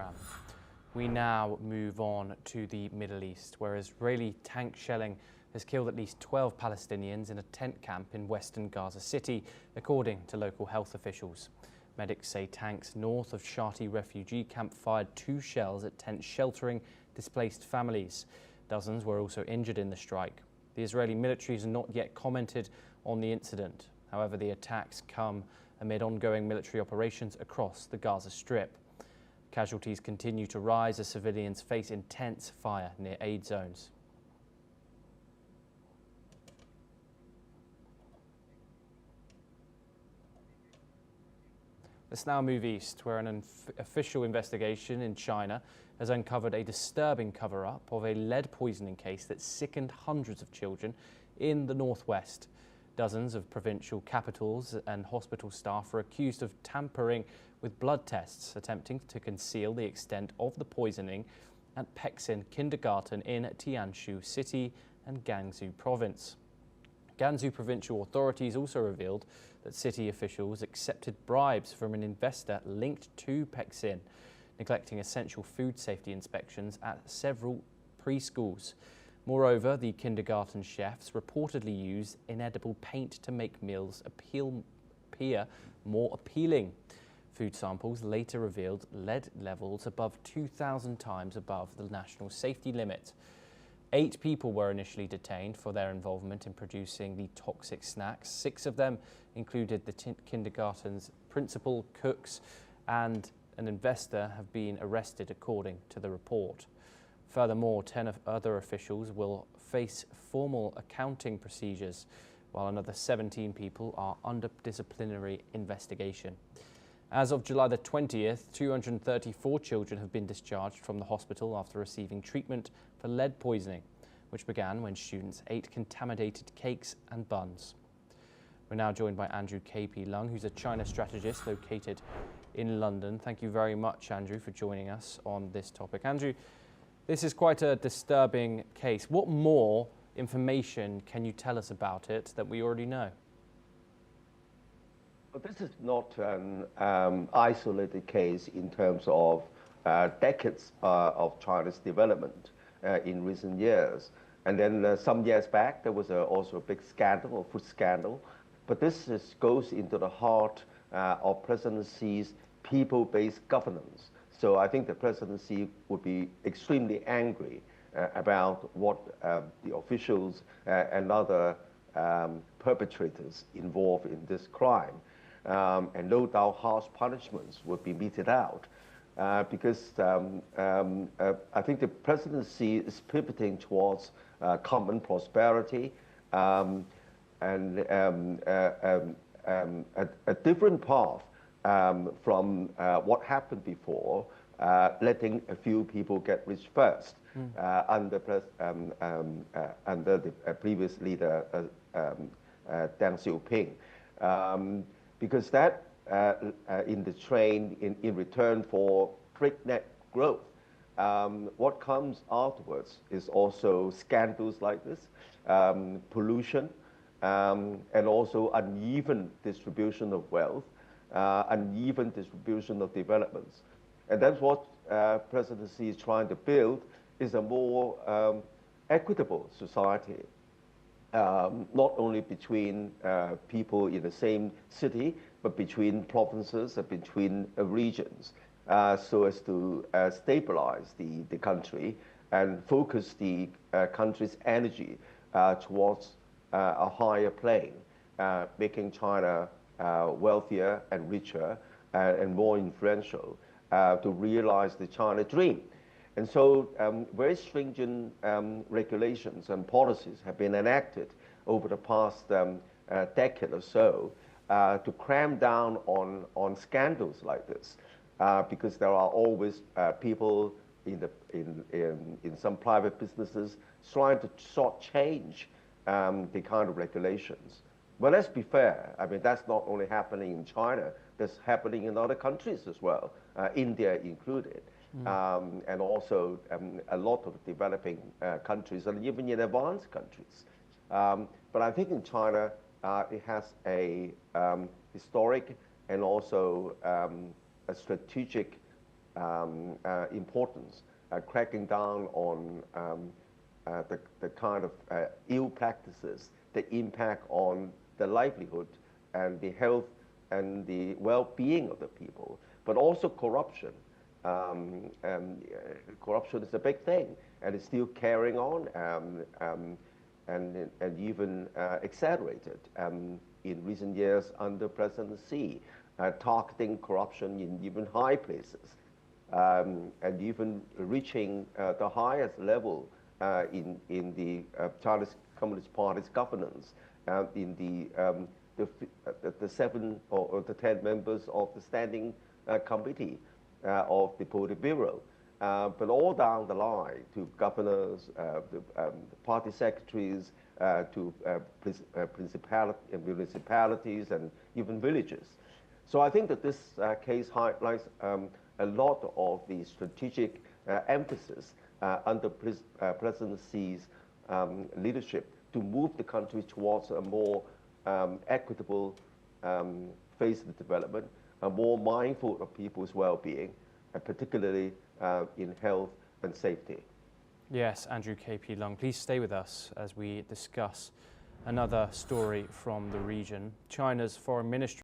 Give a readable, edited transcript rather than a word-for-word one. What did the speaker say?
programme. We now move on to the Middle East, where Israeli tank shelling has killed at least 12 Palestinians in a tent camp in western Gaza City, according to local health officials. Medics say tanks north of Shati refugee camp fired 2 shells at tents sheltering displaced families. Dozens were also injured in the strike. The Israeli military has not yet commented on the incident. However, the attacks come amid ongoing military operations across the Gaza Strip. Casualties continue to rise as civilians face intense fire near aid zones. Let's now move east, where an official investigation in China has uncovered a disturbing cover-up of a lead poisoning case that sickened hundreds of children in the northwest. Dozens of provincial capitals and hospital staff are accused of tampering with blood tests, attempting to conceal the extent of the poisoning at Peksin Kindergarten in Tianshu City and Gansu Province. Gansu provincial authorities also revealed that city officials accepted bribes from an investor linked to Peksin, neglecting essential food safety inspections at several preschools. Moreover, the kindergarten chefs reportedly used inedible paint to make meals appear more appealing. Food samples later revealed lead levels above 2,000 times above the national safety limit. 8 people were initially detained for their involvement in producing the toxic snacks. 6 of them included the kindergarten's principal, cooks, and an investor have been arrested, according to the report. Furthermore, 10 other officials will face formal accounting procedures, while another 17 people are under disciplinary investigation. As of July the 20th, 234 children have been discharged from the hospital after receiving treatment for lead poisoning, which began when students ate contaminated cakes and buns. We're now joined by Andrew K.P. Lung, who's a China strategist located in London. Thank you very much, Andrew, for joining us on this topic. Andrew, this is quite a disturbing case. What more information can you tell us about it that we already know? Well, this is not an isolated case in terms of decades of China's development in recent years. And then some years back, there was also a big scandal, a food scandal. But this goes into the heart of President Xi's people-based governance. So I think the presidency would be extremely angry about what the officials and other perpetrators involved in this crime. And no doubt harsh punishments would be meted out because I think the presidency is pivoting towards common prosperity and a different path from what happened before, letting a few people get rich first under the previous leader, Deng Xiaoping. Because that in the train, in return for breakneck growth, what comes afterwards is also scandals like this, pollution, and also uneven distribution of wealth, uneven distribution of developments. And that's what President Xi is trying to build, is a more equitable society. Not only between people in the same city, but between provinces and between regions, so as to stabilize the country and focus the country's energy towards a higher plane, making China wealthier and richer and more influential to realize the China dream. And so very stringent regulations and policies have been enacted over the past decade or so to cram down on scandals like this, because there are always people in some private businesses trying to shortchange the kind of regulations. But let's be fair, I mean, that's not only happening in China, that's happening in other countries as well, India included. And also a lot of developing countries and even in advanced countries. But I think in China, it has a historic and also a strategic importance, cracking down on the kind of ill practices that impact on the livelihood and the health and the well-being of the people, but also corruption. Corruption is a big thing, and it's still carrying on, and even accelerated in recent years under President Xi, targeting corruption in even high places, and even reaching the highest level in the Chinese Communist Party's governance, in the 7 or the 10 members of the Standing Committee of the Politburo, but all down the line to governors, the party secretaries, to municipalities, and even villages. So I think that this case highlights a lot of the strategic emphasis under President Xi's leadership to move the country towards a more equitable phase of development, more mindful of people's well-being, particularly in health and safety. Yes, Andrew KP Lung, please stay with us as we discuss another story from the region. China's foreign ministry